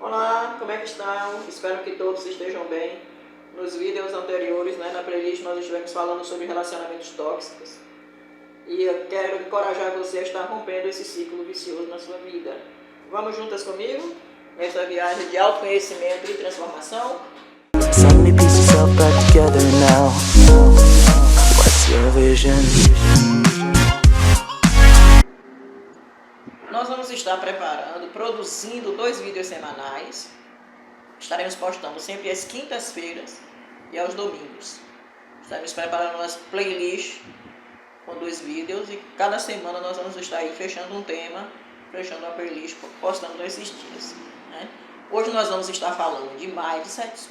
Olá, como é que estão? Espero que todos estejam bem. Nos vídeos anteriores, na playlist, nós estivemos falando sobre relacionamentos tóxicos. E eu quero encorajar você a estar rompendo esse ciclo vicioso na sua vida. Vamos juntas comigo? Nessa viagem de autoconhecimento e transformação? Suddenly pieces fell back together now. What's your vision? Nós vamos estar produzindo 2 vídeos semanais. Estaremos postando sempre às quintas-feiras e aos domingos. Estaremos preparando umas playlists com 2 vídeos e cada semana nós vamos estar aí fechando um tema, fechando uma playlist, postando nesses dias. Hoje nós vamos estar falando de mindset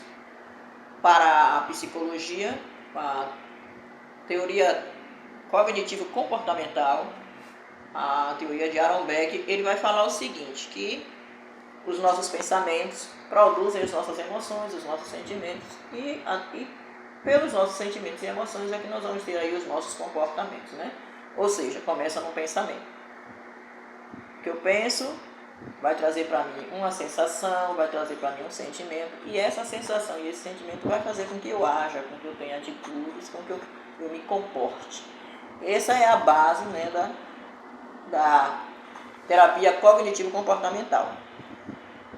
para a psicologia, a teoria cognitivo-comportamental, a teoria de Aaron Beck. Ele vai falar o seguinte, que os nossos pensamentos produzem as nossas emoções, os nossos sentimentos, e pelos nossos sentimentos e emoções é que nós vamos ter aí os nossos comportamentos, Ou seja, começa no pensamento. O que eu penso vai trazer para mim uma sensação, vai trazer para mim um sentimento, e essa sensação e esse sentimento vai fazer com que eu haja, com que eu tenha atitudes, com que eu me comporte. Essa é a base, da terapia cognitivo-comportamental.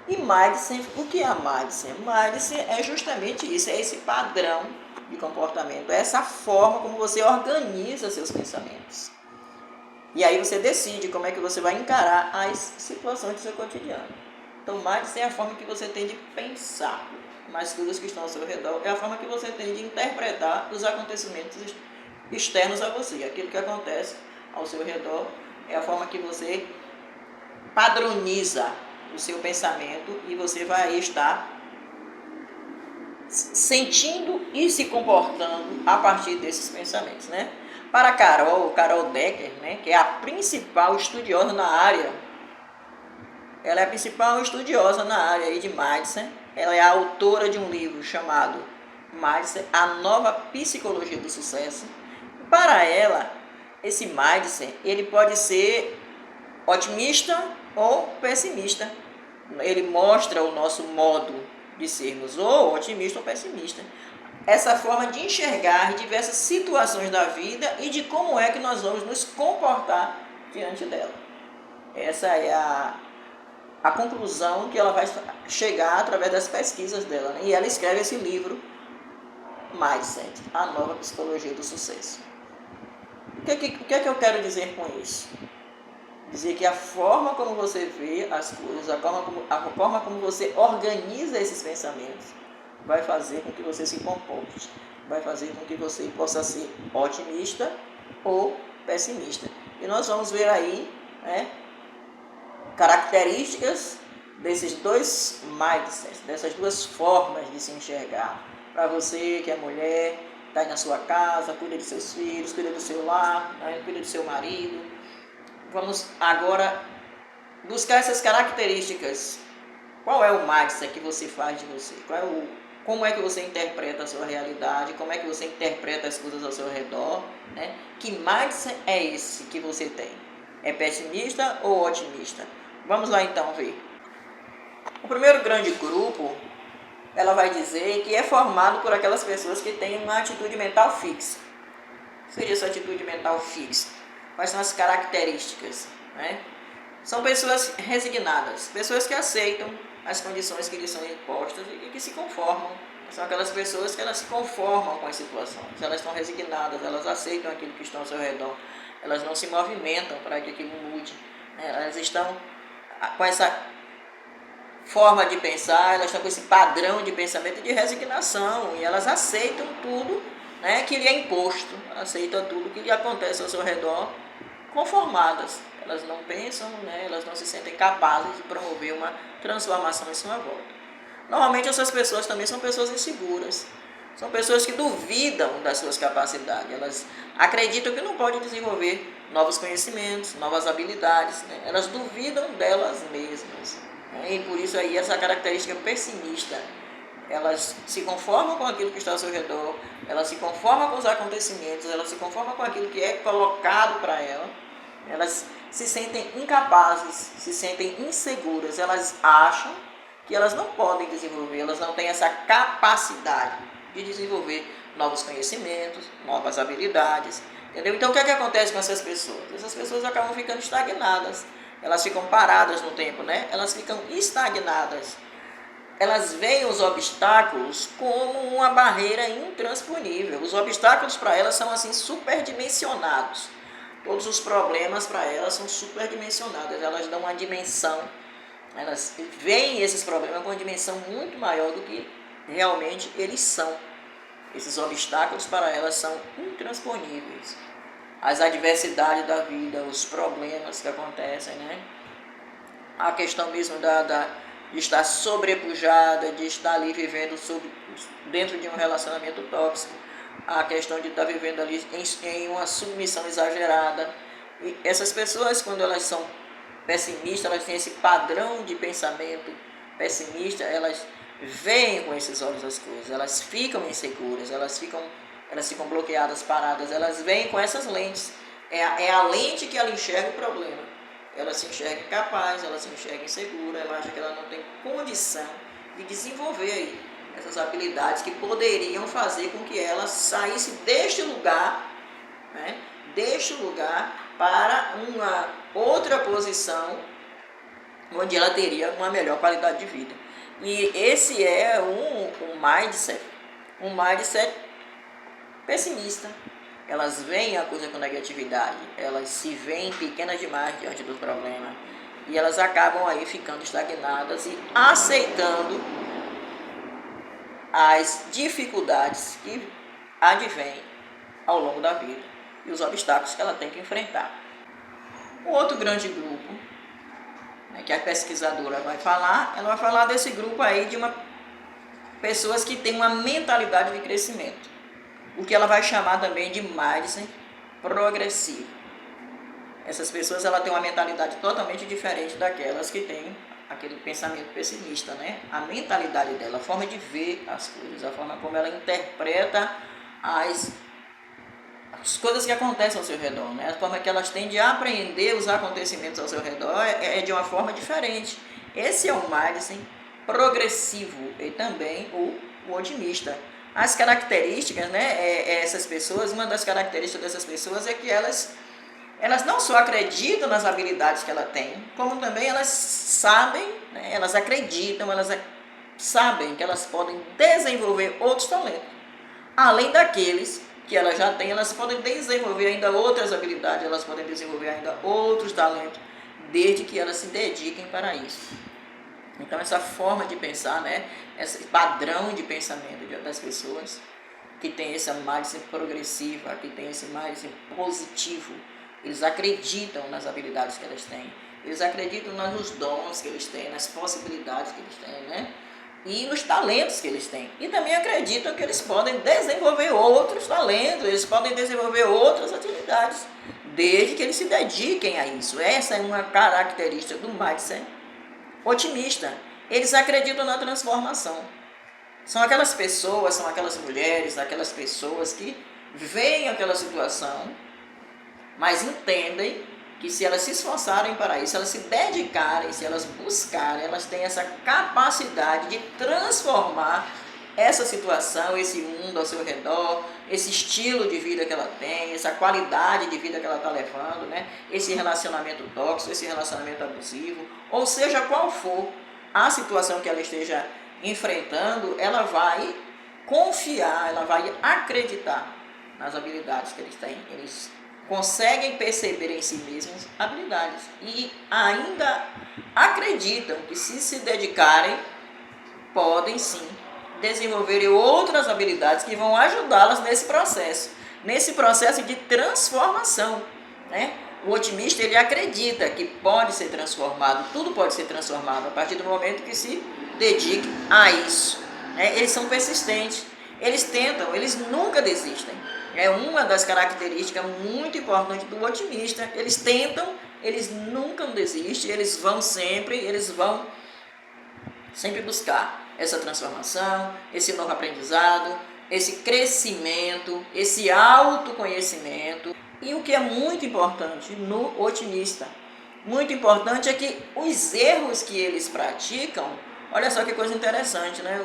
E mindset, o que é a mindset? Mindset é justamente isso, é esse padrão de comportamento, é essa forma como você organiza seus pensamentos. E aí você decide como é que você vai encarar as situações do seu cotidiano. Então, mindset é a forma que você tem de pensar nas coisas que estão ao seu redor, é a forma que você tem de interpretar os acontecimentos externos a você, aquilo que acontece ao seu redor, é a forma que você padroniza o seu pensamento e você vai estar sentindo e se comportando a partir desses pensamentos, Para Carol Decker, que é a principal estudiosa na área, ela é a principal estudiosa na área aí de mindset, ela é a autora de um livro chamado Mindset, a nova psicologia do sucesso. Para ela, esse mindset, ele pode ser otimista ou pessimista. Ele mostra o nosso modo de sermos ou otimista ou pessimista. Essa forma de enxergar diversas situações da vida e de como é que nós vamos nos comportar diante dela. Essa é a conclusão que ela vai chegar através das pesquisas dela. E ela escreve esse livro, Mindset, a nova psicologia do sucesso. O que é que eu quero dizer com isso? Dizer que a forma como você vê as coisas, a forma como você organiza esses pensamentos, vai fazer com que você se comporte, vai fazer com que você possa ser otimista ou pessimista. E nós vamos ver aí, características desses 2 mindsets, dessas 2 formas de se enxergar. Para você que é mulher, está aí na sua casa, cuida de seus filhos, cuida do seu lar, cuida do seu marido. Vamos agora buscar essas características. Qual é o mindset que você faz de você? Como é que você interpreta a sua realidade? Como é que você interpreta as coisas ao seu redor? Que mindset é esse que você tem? É pessimista ou otimista? Vamos lá então ver. O primeiro grande grupo, ela vai dizer que é formado por aquelas pessoas que têm uma atitude mental fixa. O que seria essa atitude mental fixa? Quais são as características? São pessoas resignadas, pessoas que aceitam as condições que lhes são impostas e que se conformam. São aquelas pessoas que elas se conformam com as situações, elas estão resignadas, elas aceitam aquilo que está ao seu redor, elas não se movimentam para que aquilo mude, Elas estão com essa forma de pensar, elas estão com esse padrão de pensamento de resignação e elas aceitam tudo, que lhe é imposto, aceitam tudo que lhe acontece ao seu redor, conformadas. Elas não pensam, elas não se sentem capazes de promover uma transformação em sua volta. Normalmente essas pessoas também são pessoas inseguras, são pessoas que duvidam das suas capacidades, elas acreditam que não podem desenvolver novos conhecimentos, novas habilidades, Elas duvidam delas mesmas, E por isso aí essa característica pessimista. Elas se conformam com aquilo que está ao seu redor, elas se conformam com os acontecimentos, elas se conformam com aquilo que é colocado para elas se sentem incapazes, se sentem inseguras, elas acham que elas não podem desenvolver, elas não têm essa capacidade de desenvolver novos conhecimentos, novas habilidades, entendeu? Então o que é que acontece com essas pessoas? Essas pessoas acabam ficando estagnadas, elas ficam paradas no tempo, né? Elas ficam estagnadas. Elas veem os obstáculos como uma barreira intransponível. Os obstáculos para elas são assim superdimensionados. Todos os problemas para elas são superdimensionados. Elas dão uma dimensão, elas veem esses problemas com uma dimensão muito maior do que realmente eles são. Esses obstáculos para elas são intransponíveis. As adversidades da vida, os problemas que acontecem, né? A questão mesmo de estar sobrepujada, de estar ali vivendo dentro de um relacionamento tóxico, a questão de estar vivendo ali em uma submissão exagerada. E essas pessoas, quando elas são pessimistas, elas têm esse padrão de pensamento pessimista, elas veem com esses olhos as coisas, elas ficam inseguras, elas ficam bloqueadas, paradas, elas veem com essas lentes. É a lente que ela enxerga o problema. Ela se enxerga incapaz, ela se enxerga insegura, ela acha que ela não tem condição de desenvolver aí essas habilidades que poderiam fazer com que ela saísse deste lugar, né, deste lugar para uma outra posição onde ela teria uma melhor qualidade de vida. E esse é um mindset pessimista. Elas veem a coisa com negatividade, elas se veem pequenas demais diante do problema e elas acabam aí ficando estagnadas e aceitando as dificuldades que advêm ao longo da vida e os obstáculos que ela tem que enfrentar. Um outro grande grupo, né, que a pesquisadora vai falar, ela vai falar desse grupo aí de pessoas que têm uma mentalidade de crescimento, o que ela vai chamar também de mindset progressivo. Essas pessoas ela têm uma mentalidade totalmente diferente daquelas que têm aquele pensamento pessimista, né? A mentalidade dela, a forma de ver as coisas, a forma como ela interpreta as coisas que acontecem ao seu redor, né? A forma que elas têm de aprender os acontecimentos ao seu redor é de uma forma diferente. Esse é o mindset progressivo e também o otimista. As características, né? Essas pessoas, uma das características dessas pessoas é que elas não só acreditam nas habilidades que ela tem, como também elas sabem, né? Elas acreditam, elas sabem que elas podem desenvolver outros talentos. Além daqueles que elas já têm, elas podem desenvolver ainda outras habilidades, elas podem desenvolver ainda outros talentos, desde que elas se dediquem para isso. Então essa forma de pensar, né? Esse padrão de pensamento das pessoas que tem essa mindset progressiva, que tem esse mindset positivo, eles acreditam nas habilidades que elas têm, eles acreditam nos dons que eles têm, nas possibilidades que eles têm, né? E nos talentos que eles têm. E também acreditam que eles podem desenvolver outros talentos, eles podem desenvolver outras atividades, desde que eles se dediquem a isso. Essa é uma característica do mindset otimista. Eles acreditam na transformação. São aquelas pessoas, são aquelas mulheres, aquelas pessoas que veem aquela situação, mas entendem que se elas se esforçarem para isso, se elas se dedicarem, se elas buscarem, elas têm essa capacidade de transformar essa situação, esse mundo ao seu redor, esse estilo de vida que ela tem, essa qualidade de vida que ela está levando, né? Esse relacionamento tóxico, esse relacionamento abusivo, ou seja qual for a situação que ela esteja enfrentando, ela vai confiar, ela vai acreditar nas habilidades que eles têm. Eles conseguem perceber em si mesmos habilidades e ainda acreditam que se dedicarem, podem sim desenvolver outras habilidades que vão ajudá-las nesse processo de transformação, né? O otimista, ele acredita que pode ser transformado, tudo pode ser transformado a partir do momento que se dedique a isso, né? Eles são persistentes, eles tentam, eles nunca desistem. É uma das características muito importantes do otimista. Eles tentam, eles nunca desistem, eles vão sempre buscar essa transformação, esse novo aprendizado, esse crescimento, esse autoconhecimento. E o que é muito importante no otimista, muito importante é que os erros que eles praticam Olha só que coisa interessante, né?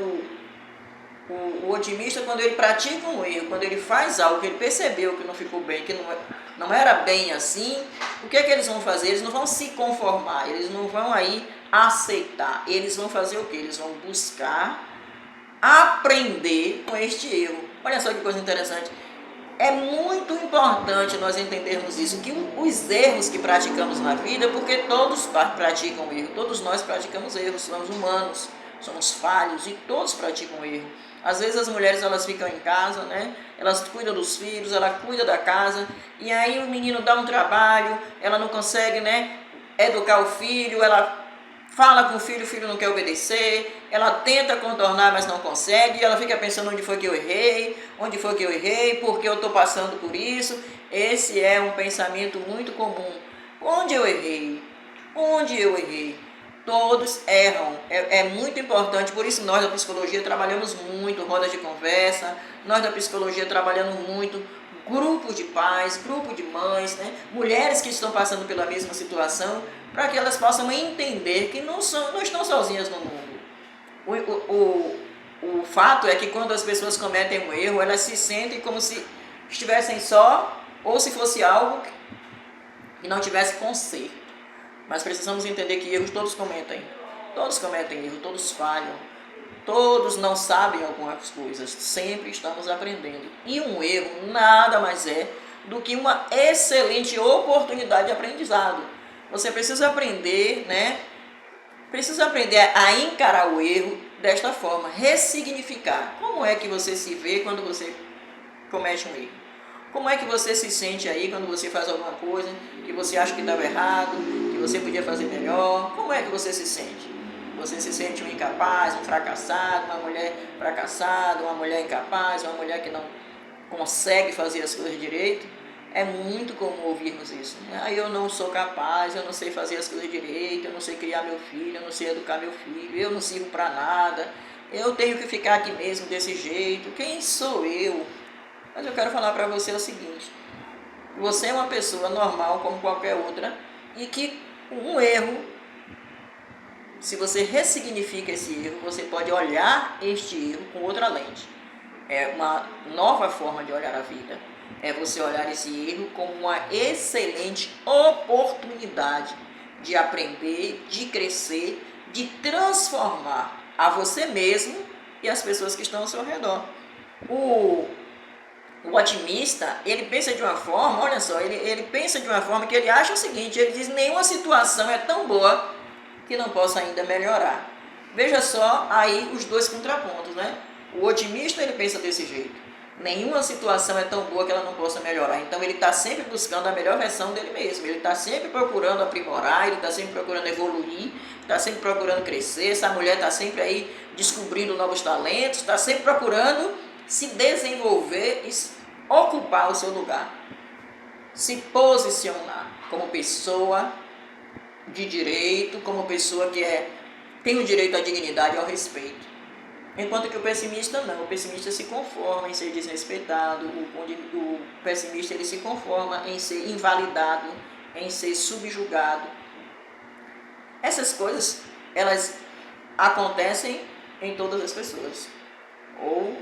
O otimista, quando ele pratica um erro, quando ele faz algo que ele percebeu que não ficou bem, que não era bem assim, o que é que eles vão fazer? Eles não vão se conformar, eles não vão aí aceitar. Eles vão fazer o quê? Eles vão buscar aprender com este erro. Olha só que coisa interessante. É muito importante nós entendermos isso, que os erros que praticamos na vida, porque todos praticam erro, todos nós praticamos erros, somos humanos, somos falhos e todos praticam erro. Às vezes as mulheres elas ficam em casa, né? Elas cuidam dos filhos, ela cuida da casa, e aí o menino dá um trabalho, ela não consegue, né, educar o filho, ela fala com o filho não quer obedecer, ela tenta contornar, mas não consegue, e ela fica pensando onde foi que eu errei, porque eu estou passando por isso. Esse é um pensamento muito comum. Onde eu errei? Onde eu errei? Todos erram, é muito importante, por isso nós da psicologia trabalhamos muito, rodas de conversa, nós da psicologia trabalhamos muito, grupos de pais, grupo de mães, né? Mulheres que estão passando pela mesma situação, para que elas possam entender que não estão sozinhas no mundo. O fato é que quando as pessoas cometem um erro, elas se sentem como se estivessem só, ou se fosse algo que não tivesse conserto. Mas precisamos entender que erros todos cometem erro, todos falham, todos não sabem algumas coisas, sempre estamos aprendendo. E um erro nada mais é do que uma excelente oportunidade de aprendizado. Você precisa aprender, né? Precisa aprender a encarar o erro desta forma, ressignificar. Como é que você se vê quando você comete um erro? Como é que você se sente aí quando você faz alguma coisa que você acha que estava errado, que você podia fazer melhor? Como é que você se sente? Você se sente um incapaz, um fracassado, uma mulher fracassada, uma mulher incapaz, uma mulher que não consegue fazer as coisas direito? É muito comum ouvirmos isso. Eu não sou capaz, eu não sei fazer as coisas direito, eu não sei criar meu filho, eu não sei educar meu filho, eu não sirvo para nada, eu tenho que ficar aqui mesmo desse jeito. Quem sou eu? Mas eu quero falar para você o seguinte: você é uma pessoa normal como qualquer outra, e que um erro, se você ressignifica esse erro, você pode olhar este erro com outra lente. É uma nova forma de olhar a vida. É você olhar esse erro como uma excelente oportunidade de aprender, de crescer, de transformar a você mesmo e as pessoas que estão ao seu redor. O otimista, ele pensa de uma forma, olha só, ele pensa de uma forma que ele acha o seguinte: ele diz, nenhuma situação é tão boa que não possa ainda melhorar. Veja só aí os dois contrapontos, né? O otimista, ele pensa desse jeito: nenhuma situação é tão boa que ela não possa melhorar. Então ele está sempre buscando a melhor versão dele mesmo, ele está sempre procurando aprimorar, ele está sempre procurando evoluir, está sempre procurando crescer. Essa mulher está sempre aí descobrindo novos talentos, está sempre procurando se desenvolver e ocupar o seu lugar, se posicionar como pessoa de direito, como pessoa que tem o direito à dignidade e ao respeito. Enquanto que o pessimista não, o pessimista se conforma em ser desrespeitado, o pessimista ele se conforma em ser invalidado, em ser subjugado. Essas coisas, elas acontecem em todas as pessoas. Ou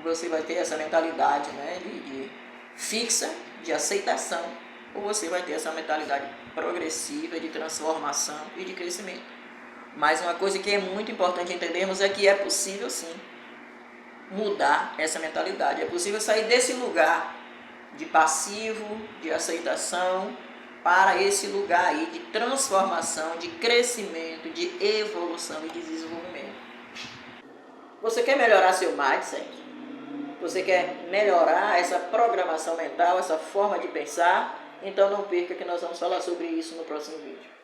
você vai ter essa mentalidade, né, de fixa, de aceitação, ou você vai ter essa mentalidade progressiva de transformação e de crescimento. Mas uma coisa que é muito importante entendermos é que é possível sim mudar essa mentalidade, é possível sair desse lugar de passivo, de aceitação, para esse lugar aí de transformação, de crescimento, de evolução e de desenvolvimento. Você quer melhorar seu mindset? Você quer melhorar essa programação mental, essa forma de pensar? Então não perca que nós vamos falar sobre isso no próximo vídeo.